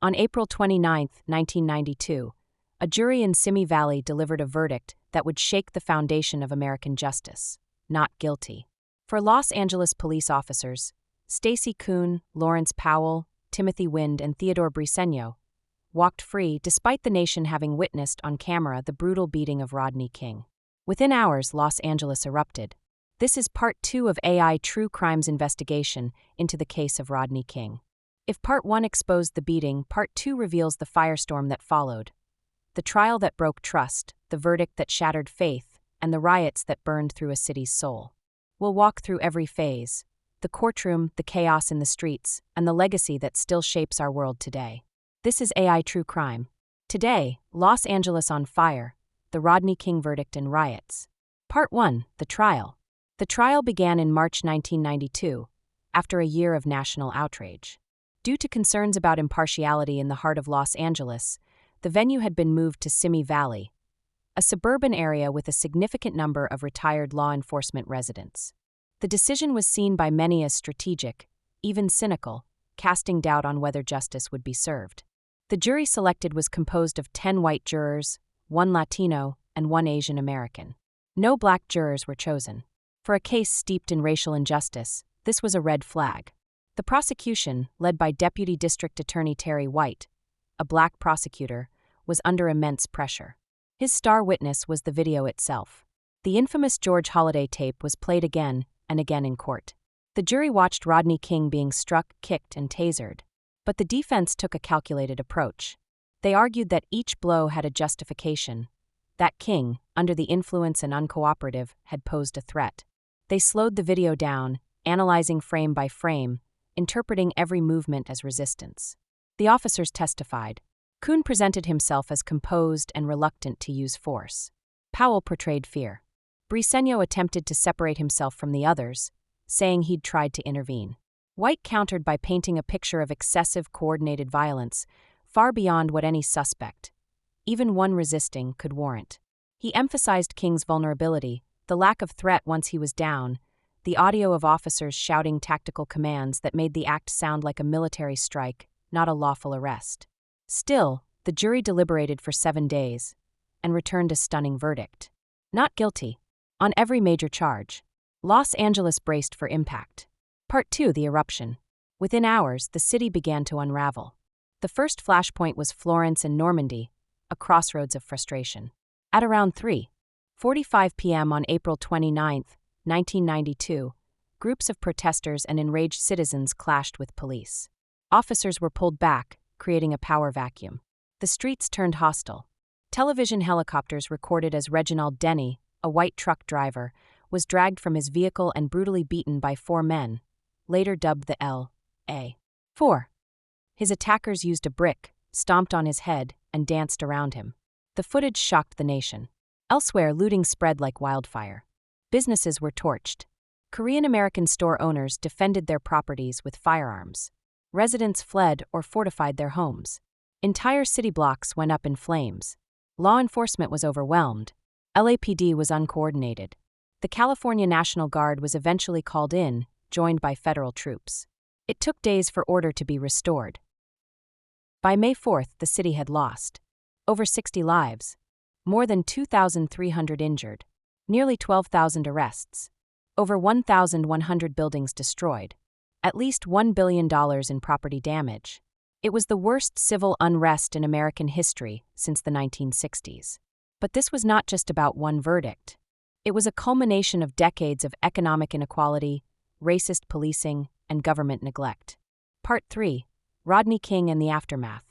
On April 29, 1992, a jury in Simi Valley delivered a verdict that would shake the foundation of American justice: not guilty. For Los Angeles police officers, Stacey Koon, Lawrence Powell, Timothy Wind, and Theodore Briseño, walked free despite the nation having witnessed on camera the brutal beating of Rodney King. Within hours, Los Angeles erupted. This is part 2 of AI True Crimes investigation into the case of Rodney King. If part 1 exposed the beating, part 2 reveals the firestorm that followed. The trial that broke trust, the verdict that shattered faith, and the riots that burned through a city's soul. We'll walk through every phase: the courtroom, the chaos in the streets, and the legacy that still shapes our world today. This is AI True Crime. Today, Los Angeles on fire, the Rodney King verdict and riots. Part 1, the trial. The trial began in March 1992, after a year of national outrage. Due to concerns about impartiality in the heart of Los Angeles, the venue had been moved to Simi Valley, a suburban area with a significant number of retired law enforcement residents. The decision was seen by many as strategic, even cynical, casting doubt on whether justice would be served. The jury selected was composed of 10 white jurors, 1 Latino, and 1 Asian American. No black jurors were chosen. For a case steeped in racial injustice, this was a red flag. The prosecution, led by Deputy District Attorney Terry White, a black prosecutor, was under immense pressure. His star witness was the video itself. The infamous George Holliday tape was played again and again in court. The jury watched Rodney King being struck, kicked, and tasered. But the defense took a calculated approach. They argued that each blow had a justification, that King, under the influence and uncooperative, had posed a threat. They slowed the video down, analyzing frame by frame, interpreting every movement as resistance. The officers testified. Koon presented himself as composed and reluctant to use force. Powell portrayed fear. Briseño attempted to separate himself from the others, saying he'd tried to intervene. White countered by painting a picture of excessive coordinated violence, far beyond what any suspect, even one resisting, could warrant. He emphasized King's vulnerability, the lack of threat once he was down, the audio of officers shouting tactical commands that made the act sound like a military strike, not a lawful arrest. Still, the jury deliberated for 7 days and returned a stunning verdict: not guilty, on every major charge. Los Angeles braced for impact. Part 2, the eruption. Within hours, the city began to unravel. The first flashpoint was Florence and Normandy, a crossroads of frustration. At around 3:45 p.m. on April 29, 1992, groups of protesters and enraged citizens clashed with police. Officers were pulled back, creating a power vacuum. The streets turned hostile. Television helicopters recorded as Reginald Denny, a white truck driver, was dragged from his vehicle and brutally beaten by 4 men, later dubbed the L.A. 4. His attackers used a brick, stomped on his head, and danced around him. The footage shocked the nation. Elsewhere, looting spread like wildfire. Businesses were torched. Korean-American store owners defended their properties with firearms. Residents fled or fortified their homes. Entire city blocks went up in flames. Law enforcement was overwhelmed. LAPD was uncoordinated. The California National Guard was eventually called in, joined by federal troops. It took days for order to be restored. By May 4, the city had lost over 60 lives, more than 2,300 injured, nearly 12,000 arrests, over 1,100 buildings destroyed, at least $1 billion in property damage. It was the worst civil unrest in American history since the 1960s. But this was not just about one verdict. It was a culmination of decades of economic inequality, racist policing, and government neglect. Part 3. Rodney King and the Aftermath.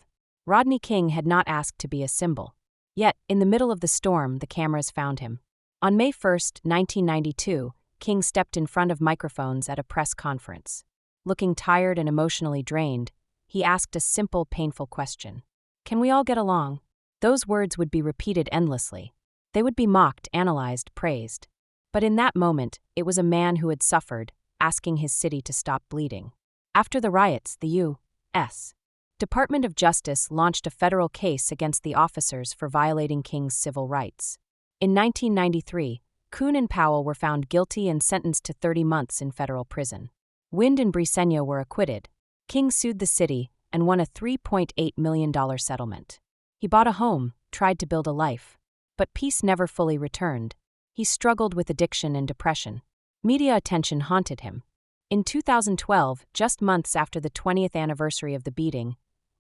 Rodney King had not asked to be a symbol. Yet, in the middle of the storm, the cameras found him. On May 1, 1992, King stepped in front of microphones at a press conference. Looking tired and emotionally drained, he asked a simple, painful question. Can we all get along? Those words would be repeated endlessly. They would be mocked, analyzed, praised. But in that moment, it was a man who had suffered, asking his city to stop bleeding. After the riots, the U.S. Department of Justice launched a federal case against the officers for violating King's civil rights. In 1993, Koon and Powell were found guilty and sentenced to 30 months in federal prison. Wind and Briseño were acquitted. King sued the city, and won a $3.8 million settlement. He bought a home, tried to build a life. But peace never fully returned. He struggled with addiction and depression. Media attention haunted him. In 2012, just months after the 20th anniversary of the beating,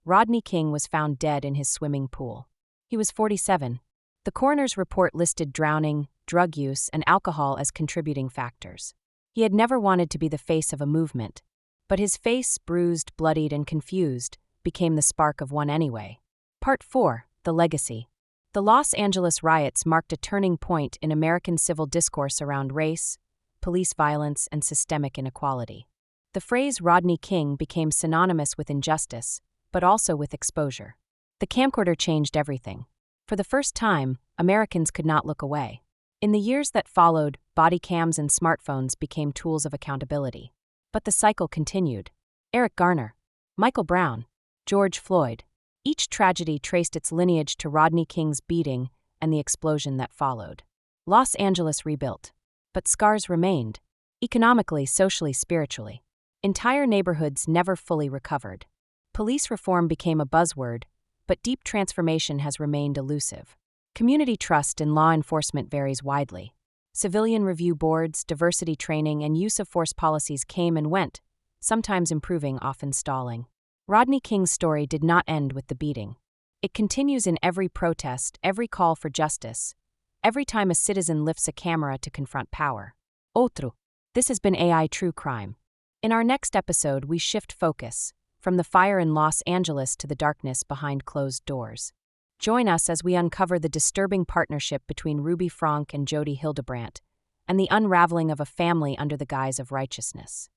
Rodney King was found dead in his swimming pool. He was 47. The coroner's report listed drowning, drug use, and alcohol as contributing factors. He had never wanted to be the face of a movement, but his face, bruised, bloodied, and confused, became the spark of one anyway. Part 4. The Legacy. The Los Angeles riots marked a turning point in American civil discourse around race, police violence, and systemic inequality. The phrase Rodney King became synonymous with injustice, but also with exposure. The camcorder changed everything. For the first time, Americans could not look away. In the years that followed, body cams and smartphones became tools of accountability. But the cycle continued. Eric Garner, Michael Brown, George Floyd. Each tragedy traced its lineage to Rodney King's beating and the explosion that followed. Los Angeles rebuilt. But scars remained. Economically, socially, spiritually. Entire neighborhoods never fully recovered. Police reform became a buzzword, but deep transformation has remained elusive. Community trust in law enforcement varies widely. Civilian review boards, diversity training, and use of force policies came and went, sometimes improving, often stalling. Rodney King's story did not end with the beating. It continues in every protest, every call for justice, every time a citizen lifts a camera to confront power. Outro. This has been AI True Crime. In our next episode, we shift focus from the fire in Los Angeles to the darkness behind closed doors. Join us as we uncover the disturbing partnership between Ruby Frank and Jody Hildebrandt and the unraveling of a family under the guise of righteousness.